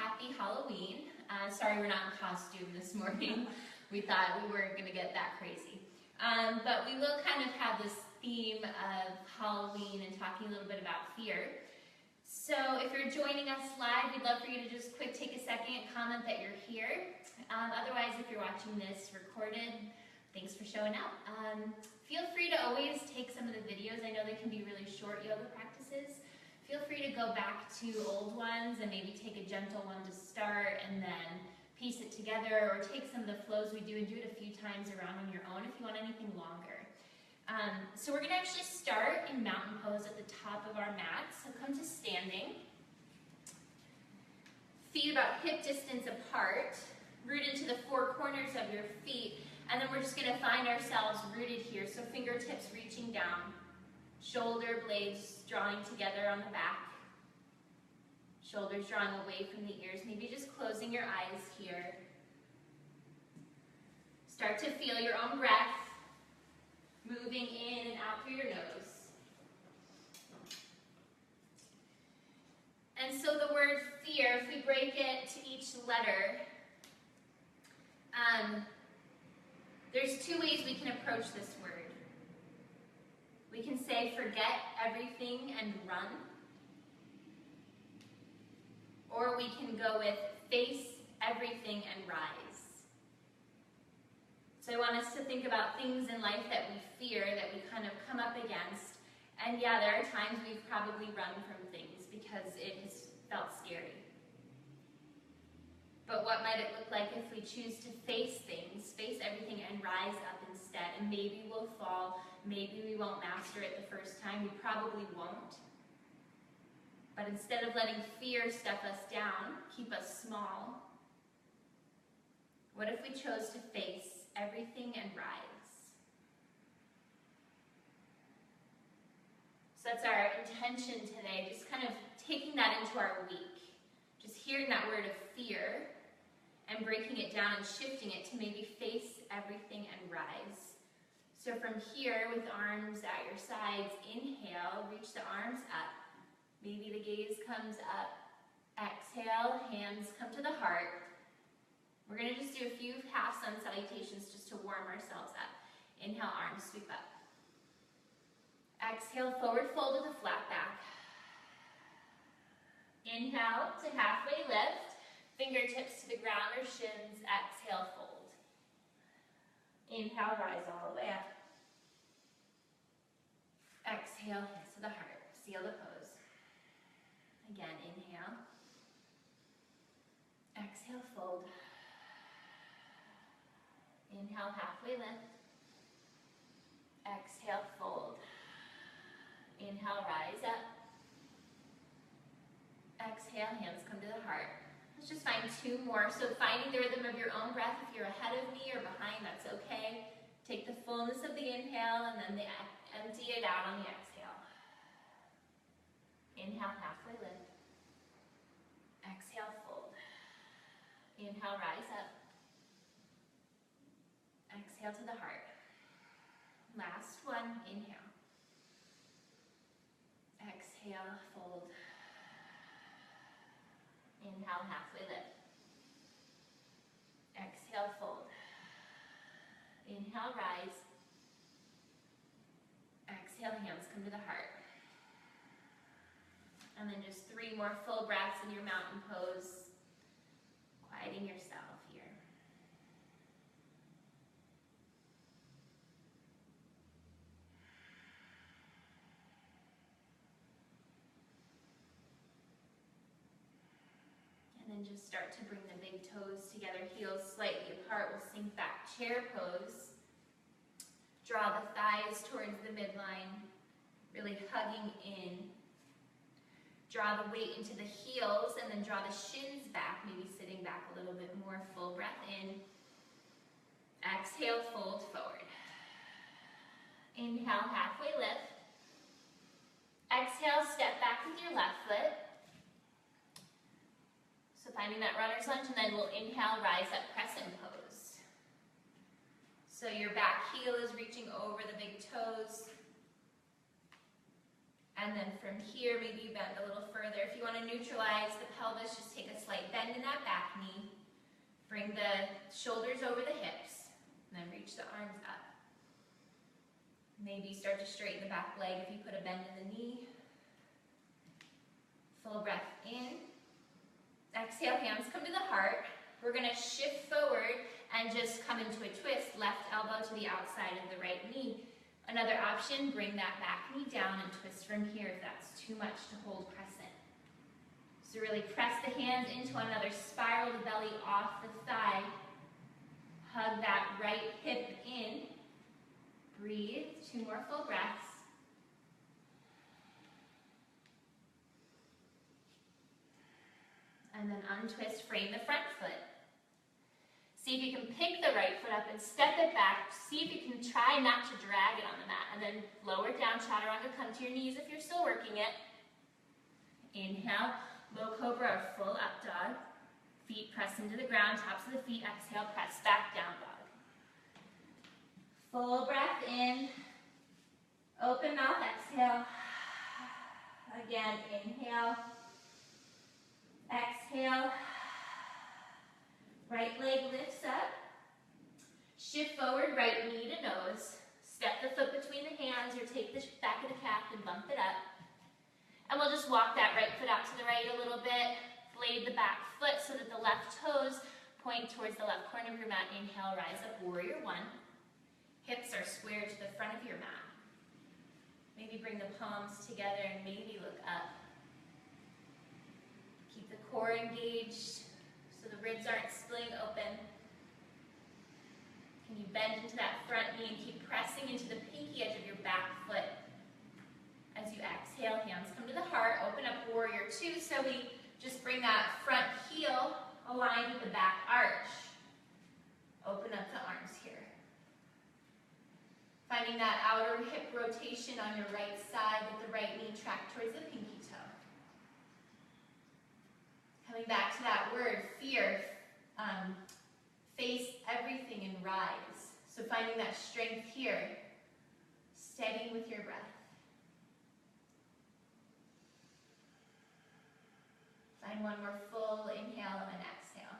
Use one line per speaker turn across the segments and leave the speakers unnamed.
happy Halloween. Sorry we're not in costume this morning. We thought we weren't going to get that crazy. But we will kind of have this theme of Halloween and talking a little bit about fear. So if you're joining us live, we'd love for you to just quick take a second, comment that you're here. Otherwise, if you're watching this recorded, thanks for showing up. Feel free to always take some of the videos. I know they can be really short yoga practices. Feel free to go back to old ones and maybe take a gentle one to start and then piece it together, or take some of the flows we do and do it a few times around on your own if you want anything longer. So we're going to actually start in mountain pose at the top of our mat. So come to standing. Feet about hip distance apart. Root into the four corners of your feet. And then we're just going to find ourselves rooted here. So fingertips reaching down. Shoulder blades drawing together on the back. Shoulders drawing away from the ears. Maybe just closing your eyes here. Start to feel your own breath moving in and out through your nose. And so the word fear, if we break it to each letter, there's two ways we can approach this word. We can say forget everything and run. Or we can go with face everything and rise. So I want us to think about things in life that we fear, that we kind of come up against. And yeah, there are times we've probably run from things because it has felt scary. But what might it look like if we choose to face things, face everything and rise up instead? And maybe we'll fall, maybe we won't master it the first time, we probably won't. But instead of letting fear stuff us down, keep us small, what if we chose to face everything and rise? So that's our intention today, just kind of taking that into our week. Just hearing that word of fear and breaking it down and shifting it to maybe face everything and rise. So from here, with arms at your sides, inhale, reach the arms up. Maybe the gaze comes up. Exhale, hands come to the heart. We're going to just do a few half sun salutations just to warm ourselves up. Inhale, arms sweep up. Exhale, forward fold with a flat back. Inhale to halfway lift. Fingertips to the ground or shins. Exhale, fold. Inhale, rise all the way up. Exhale, hands to the heart. Seal the pose. Again, inhale. Exhale, fold. Inhale, halfway lift. Exhale, fold. Inhale, rise up. Exhale, hands come to the heart. Let's just find two more. So finding the rhythm of your own breath. If you're ahead of me or behind, that's okay. Take the fullness of the inhale and then empty it out on the exhale. Inhale, halfway lift. Exhale, fold. Inhale, rise up. Exhale to the heart. Last one, inhale. Exhale, fold. Inhale, halfway lift. Exhale, fold. Inhale, rise. Exhale, hands come to the heart. And then just three more full breaths in your mountain pose, quieting yourself here. And then just start to bring the big toes together, heels slightly apart. We'll sink back, chair pose. Draw the thighs towards the midline, really hugging in. Draw the weight into the heels and then draw the shins back, maybe sitting back a little bit more. Full breath in. Exhale, fold forward. Inhale, halfway lift. Exhale, step back with your left foot. So finding that runner's lunge, and then we'll inhale, rise up, crescent pose. So your back heel is reaching over the big toes. And then from here, maybe you bend a little further. If you want to neutralize the pelvis, just take a slight bend in that back knee. Bring the shoulders over the hips, and then reach the arms up. Maybe start to straighten the back leg if you put a bend in the knee. Full breath in. Exhale, hands come to the heart. We're going to shift forward and just come into a twist, left elbow to the outside of the right knee. Another option, bring that back knee down and twist from here if that's too much to hold crescent. So really press the hands into one another, spiral the belly off the thigh. Hug that right hip in. Breathe, 2 more full breaths. And then untwist, frame the front foot. See if you can pick the right foot up and step it back. See if you can try not to drag it on the mat. And then lower it down, chaturanga, come to your knees if you're still working it. Inhale, low cobra or full up dog. Feet press into the ground, tops of the feet. Exhale, press back down dog. Full breath in. Open mouth, exhale. Again, inhale. Exhale. Right leg lifts up. Shift forward, right knee to nose. Step the foot between the hands or take the back of the calf and bump it up. And we'll just walk that right foot out to the right a little bit. Blade the back foot so that the left toes point towards the left corner of your mat. Inhale, rise up, warrior one. Hips are square to the front of your mat. Maybe bring the palms together and maybe look up. Keep the core engaged so the ribs aren't splitting open. Can you bend into that front knee and keep pressing into the pinky edge of your back foot? As you exhale, hands come to the heart, open up warrior two, so we just bring that front heel aligned with the back arch. Open up the arms here. Finding that outer hip rotation on your right side with the right knee tracked towards the pinky toe. Coming back to that word, fear. Face everything and rise. So finding that strength here. Steady with your breath. Find one more full inhale and exhale.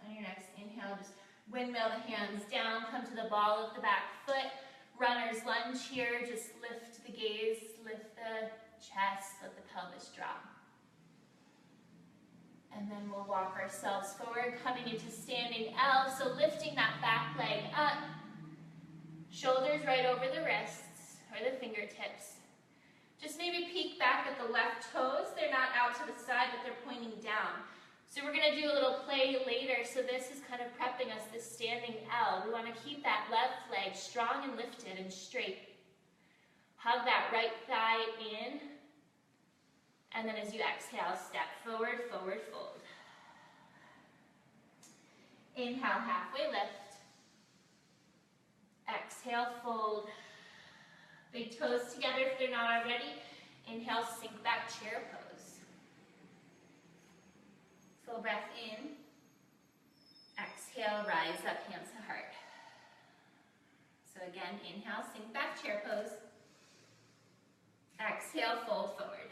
On your next inhale, just windmill the hands down, come to the ball of the back foot. Runner's lunge here, just lift the gaze, lift the chest, let the pelvis drop. And then we'll walk ourselves forward, coming into standing L. So lifting that back leg up, shoulders right over the wrists or the fingertips. Just maybe peek back at the left toes. They're not out to the side, but they're pointing down. So we're going to do a little play later. So this is kind of prepping us, this standing L. We want to keep that left leg strong and lifted and straight. Hug that right thigh in. And then as you exhale, step forward, forward, fold. Inhale, halfway lift. Exhale, fold. Big toes together if they're not already. Inhale, sink back, chair pose. Full breath in. Exhale, rise up, hands to heart. So again, inhale, sink back, chair pose. Exhale, fold forward.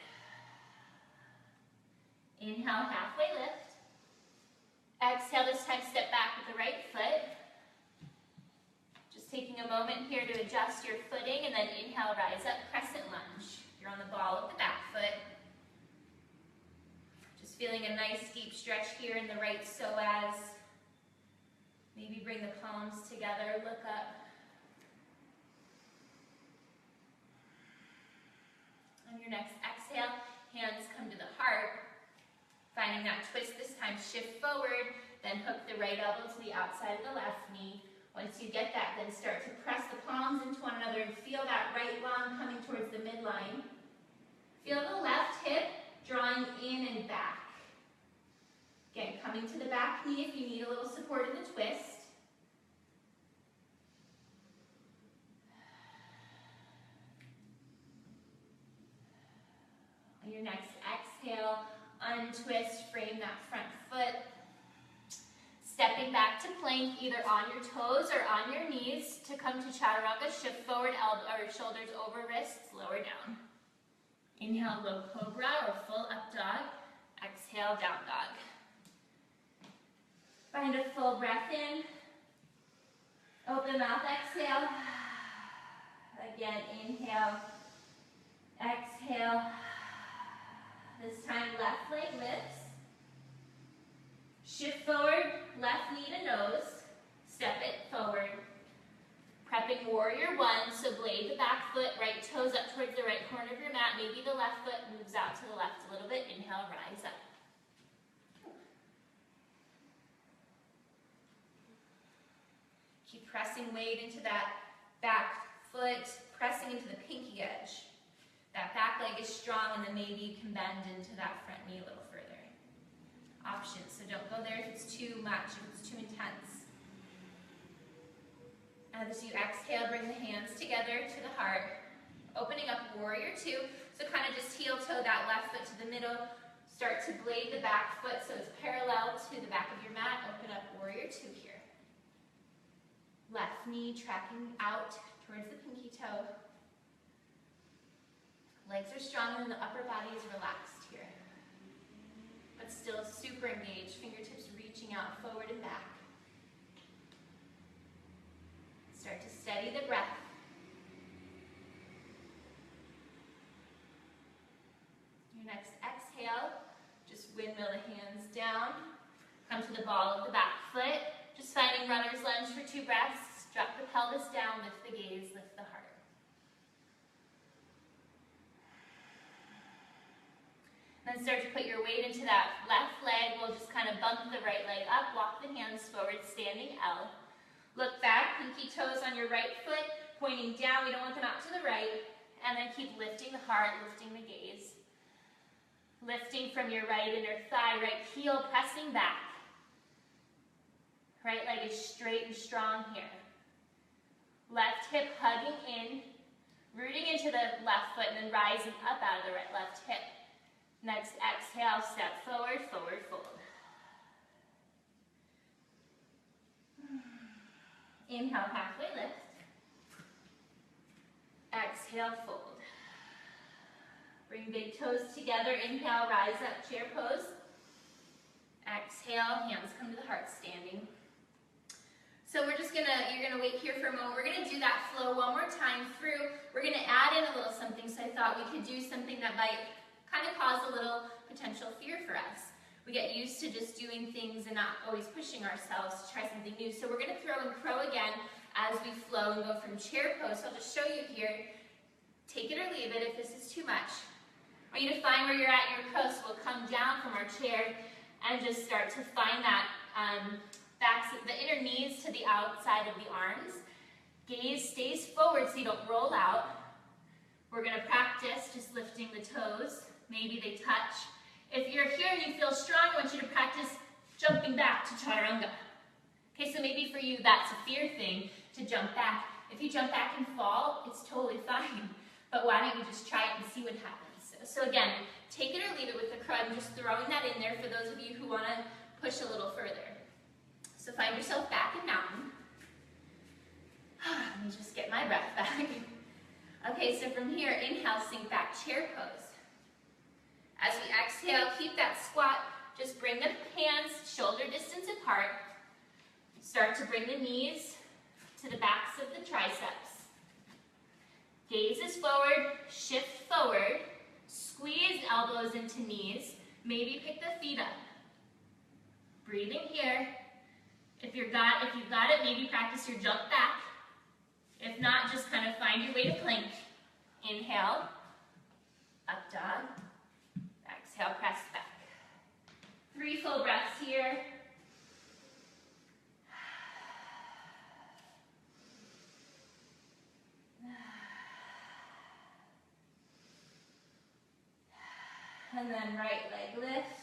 Inhale, halfway lift. Exhale, this time step back with the right foot. Just taking a moment here to adjust your footing, and then inhale, rise up, crescent lunge. You're on the ball of the back foot. Just feeling a nice deep stretch here in the right psoas. Maybe bring the palms together, look up. On your next exhale, hands come to the heart. Finding that twist this time, shift forward, then hook the right elbow to the outside of the left knee. Once you get that, then start to press the palms into one another and feel that right lung coming towards the midline. Feel the left hip drawing in and back. Again, coming to the back knee if you need a little support in the twist. On your next exhale, untwist, frame that front foot. Stepping back to plank, either on your toes or on your knees to come to chaturanga. Shift forward, shoulders over wrists, lower down. Inhale, low cobra or full up dog. Exhale, down dog. Find a full breath in. Open mouth, exhale. Again, inhale. Exhale. This time, left leg lifts. Shift forward, left knee to nose. Step it forward. Prepping warrior one, so blade the back foot, right toes up towards the right corner of your mat. Maybe the left foot moves out to the left a little bit. Inhale, rise up. Keep pressing weight into that back foot, pressing into the pinky edge. That back leg is strong, and then maybe you can bend into that front knee a little further. Options, so don't go there if it's too much, if it's too intense. As you exhale, bring the hands together to the heart, opening up warrior two. So kind of just heel toe that left foot to the middle. Start to blade the back foot so it's parallel to the back of your mat. Open up warrior two here. Left knee tracking out towards the pinky toe. Legs are strong and the upper body is relaxed here. But still super engaged. Fingertips reaching out forward and back. Start to steady the breath. Your next exhale, just windmill the hands down. Come to the ball of the back foot. Just finding runner's lunge for 2 breaths. Drop the pelvis down, lift the gaze, lift the heart. Then start to put your weight into that left leg. We'll just kind of bump the right leg up. Walk the hands forward, standing L. Look back, pinky toes on your right foot, pointing down. We don't want them out to the right. And then keep lifting the heart, lifting the gaze. Lifting from your right inner thigh, right heel pressing back. Right leg is straight and strong here. Left hip hugging in, rooting into the left foot, and then rising up out of the left hip. Next exhale, step forward, forward fold. Inhale, halfway lift. Exhale, fold. Bring big toes together. Inhale, rise up, chair pose. Exhale, hands come to the heart, standing. So you're gonna wait here for a moment. We're gonna do that flow one more time through. We're gonna add in a little something, so I thought we could do something that might kind of cause a little potential fear for us. We get used to just doing things and not always pushing ourselves to try something new. So we're gonna throw and crow again as we flow and go from chair pose. So I'll just show you here. Take it or leave it if this is too much. I want you to find where you're at in your crow, so we'll come down from our chair and just start to find that the inner knees to the outside of the arms. Gaze stays forward so you don't roll out. We're gonna practice just lifting the toes. Maybe they touch. If you're here and you feel strong, I want you to practice jumping back to chaturanga. Okay, so maybe for you that's a fear thing, to jump back. If you jump back and fall, it's totally fine. But why don't you just try it and see what happens? So again, take it or leave it with the crow. I'm just throwing that in there for those of you who want to push a little further. So find yourself back in mountain. Let me just get my breath back. Okay, so from here, inhale, sink back, chair pose. As we exhale, keep that squat. Just bring the hands shoulder distance apart. Start to bring the knees to the backs of the triceps. Gaze is forward, shift forward. Squeeze elbows into knees. Maybe pick the feet up. Breathing here. If you've got it, maybe practice your jump back. If not, just kind of find your way to plank. Inhale, up dog. Exhale, press back. 3 full breaths here. And then right leg lifts.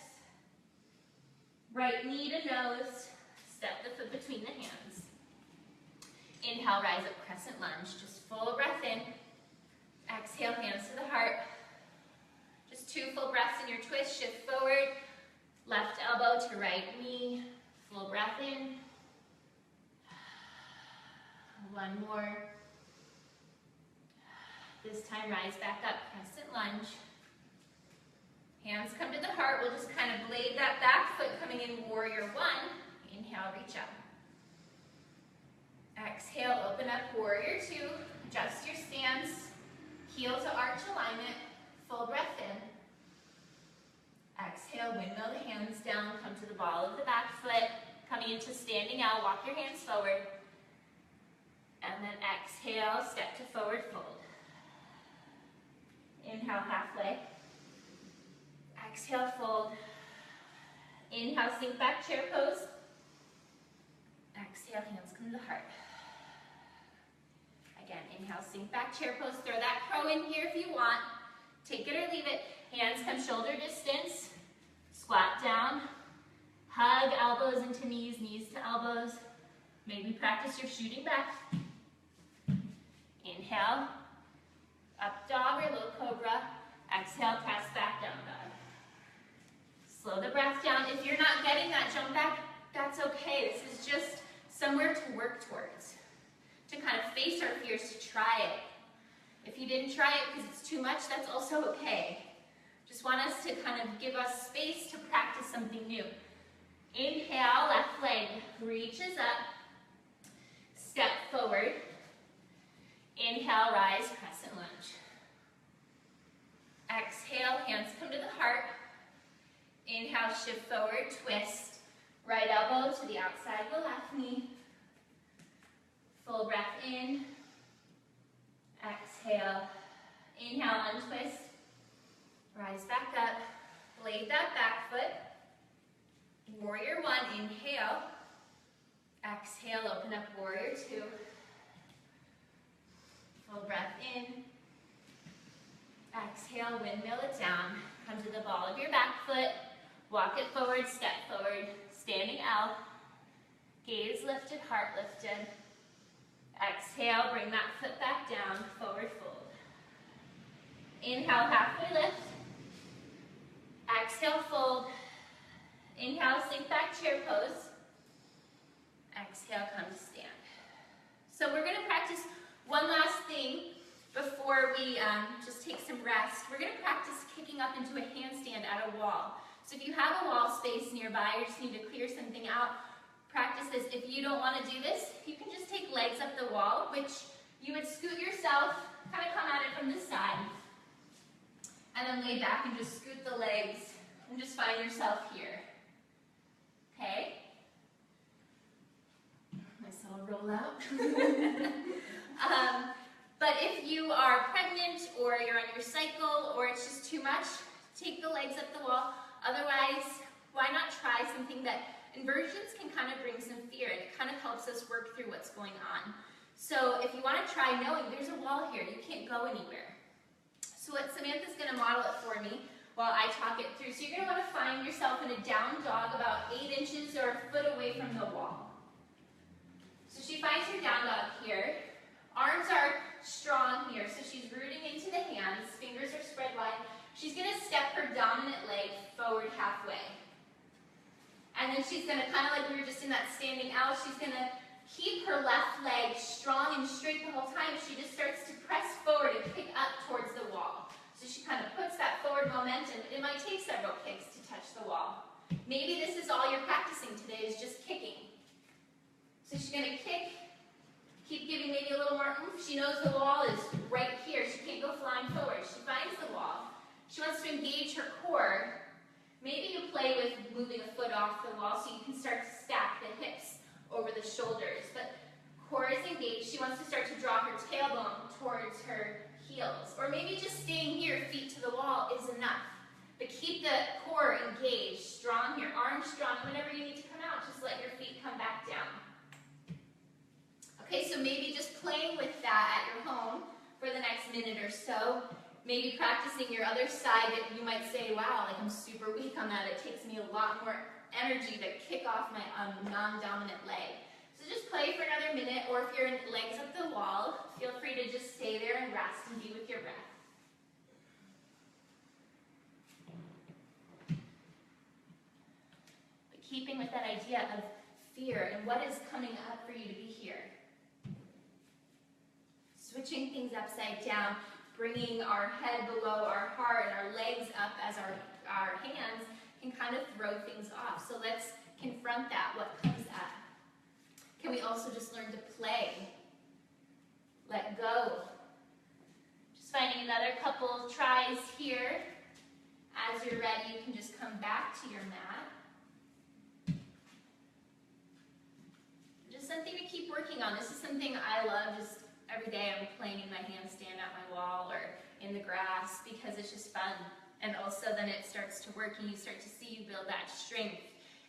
Right knee to nose. Step the foot between the hands. Inhale, rise up, crescent lunge. Just full breath in. Exhale, hands to the heart. Just 2 full breaths in your twist. Shift forward. Left elbow to right knee. Full breath in. One more. This time, rise back up, crescent lunge. Hands come to the heart. We'll just kind of blade that back foot coming in warrior one. Inhale, reach up. Exhale, open up warrior two. Adjust your stance. Heel to arch alignment. Full breath in. Exhale, windmill the hands down. Come to the ball of the back foot. Coming into standing L, walk your hands forward. And then exhale, step to forward fold. Inhale, halfway. Exhale, fold. Inhale, sink back, chair pose. Exhale, hands come to the heart. Again, inhale, sink back, chair pose. Throw that crow in here if you want. Take it or leave it. Hands come shoulder distance. Squat down. Hug elbows into knees, knees to elbows. Maybe practice your shooting back. Inhale. Up dog or low cobra. Exhale, press back, down dog. Slow the breath down. If you're not getting that jump back, that's okay. This is just somewhere to work towards. To kind of face our fears, to try it. If you didn't try it because it's too much, that's also okay. Just want us to kind of give us space to practice something new. Inhale, left leg reaches up. Step forward. Inhale, rise, crescent lunge. Exhale, hands come to the heart. Inhale, shift forward, twist. Right elbow to the outside of the left knee. Full breath in. Exhale. Inhale, untwist. Rise back up. Blade that back foot. Warrior one, inhale. Exhale, open up warrior two. Full breath in. Exhale, windmill it down. Come to the ball of your back foot. Walk it forward, step forward. Standing L. Gaze lifted, heart lifted. Exhale, bring that foot back down, forward fold. Inhale, halfway lift. Exhale, fold. Inhale, sink back, chair pose. Exhale, come to stand. So we're going to practice one last thing before we just take some rest. We're going to practice kicking up into a handstand at a wall. So if you have a wall space nearby, you just need to clear something out, practice this. If you don't want to do this, you can just take legs up the wall, which you would scoot yourself, kind of come at it from the side, and then lay back and just scoot the legs and just find yourself here. Okay? Nice little roll out. But if you are pregnant or you're on your cycle or it's just too much, take the legs up the wall. Otherwise, why not try something that inversions can kind of bring some fear and it kind of helps us work through what's going on. So if you want to try knowing there's a wall here, you can't go anywhere. So what Samantha's going to model it for me while I talk it through. So you're going to want to find yourself in a down dog about 8 inches or a foot away from the wall. So she finds her down dog here. Arms are strong here, so she's rooting into the hands. Fingers are spread wide. She's going to step her dominant leg forward halfway. And then she's going to, kind of like we were just in that standing L, she's going to keep her left leg strong and straight the whole time. She just starts to press forward and kick up towards the wall. So she kind of puts that forward momentum. It might take several kicks to touch the wall. Maybe this is all you're practicing today, is just kicking. So she's going to kick, keep giving maybe a little more oomph. She knows the wall is right here. She can't go flying forward. She finds the wall. She wants to engage her core. Maybe you play with moving a foot off the wall so you can start to stack the hips over the shoulders. But core is engaged. She wants to start to draw her tailbone towards her heels. Or maybe just staying here, feet to the wall, is enough. But keep the core engaged, strong here, arms strong. Whenever you need to come out, just let your feet come back down. Okay, so maybe just playing with that at your home for the next minute or so. Maybe practicing your other side that you might say, wow, like I'm super weak on that. It takes me a lot more energy to kick off my non-dominant leg. So just play for another minute, or if you're in legs up the wall, feel free to just stay there and rest and be with your breath. But keeping with that idea of fear and what is coming up for you to be here. Switching things upside down, bringing our head below our heart and our legs up as our hands can kind of throw things off. So let's confront that, what comes up. Can we also just learn to play? Let go. Just finding another couple tries here. As you're ready, you can just come back to your mat. Just something to keep working on. This is something I love. Just every day I'm playing in my handstand at my wall or in the grass because it's just fun. And also then it starts to work and you start to see you build that strength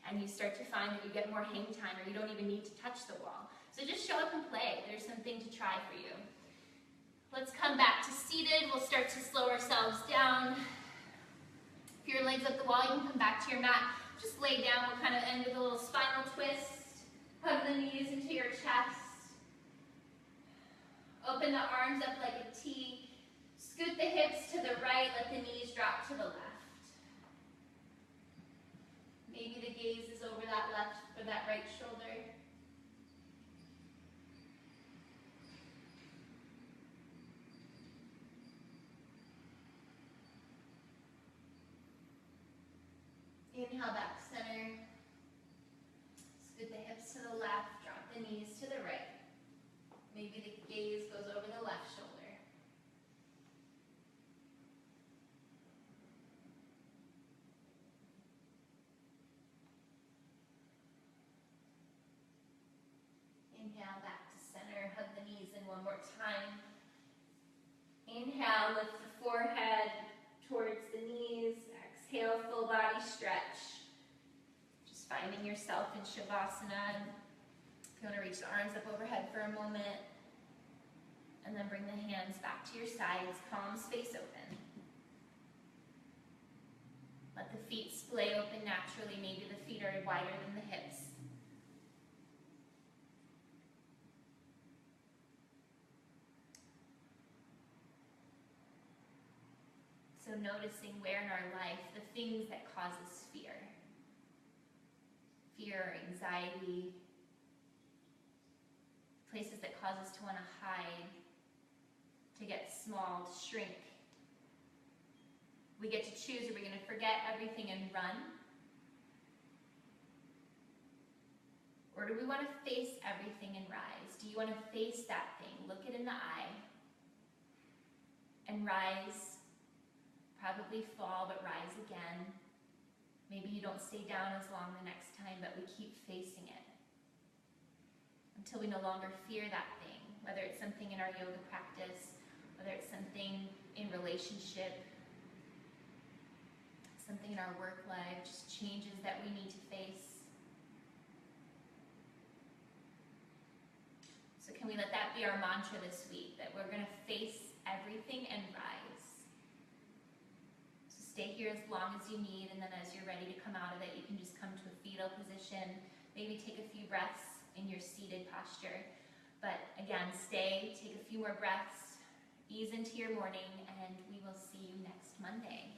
and you start to find that you get more hang time or you don't even need to touch the wall. So just show up and play. There's something to try for you. Let's come back to seated. We'll start to slow ourselves down. If your leg's up the wall, you can come back to your mat. Just lay down. We'll kind of end with a little spinal twist. Hug the knees into your chest. Open the arms up like a T. Scoot the hips to the right, let the knees drop to the left. Maybe the gaze is over that left or that right shoulder. Inhale back to center. Scoot the hips to the left, drop the knees to the right. Maybe the gaze goes over the left shoulder. Inhale back to center, hug the knees in one more time. Inhale, lift the forehead towards the knees. Exhale, full body stretch. Just finding yourself in Shavasana. If you want to reach the arms up overhead for a moment. And then bring the hands back to your sides, palms face open. Let the feet splay open naturally. Maybe the feet are wider than the hips. So noticing where in our life, the things that cause us fear. Fear, anxiety, places that cause us to want to hide, to get small, to shrink. We get to choose, are we going to forget everything and run? Or do we want to face everything and rise? Do you want to face that thing, look it in the eye, and rise? Probably fall, but rise again. Maybe you don't stay down as long the next time, but we keep facing it until we no longer fear that thing, whether it's something in our yoga practice, whether it's something in relationship, something in our work life, just changes that we need to face. So can we let that be our mantra this week, that we're going to face everything and rise? Stay here as long as you need, and then as you're ready to come out of it, you can just come to a fetal position. Maybe take a few breaths in your seated posture. But again, stay, take a few more breaths, ease into your morning, and we will see you next Monday.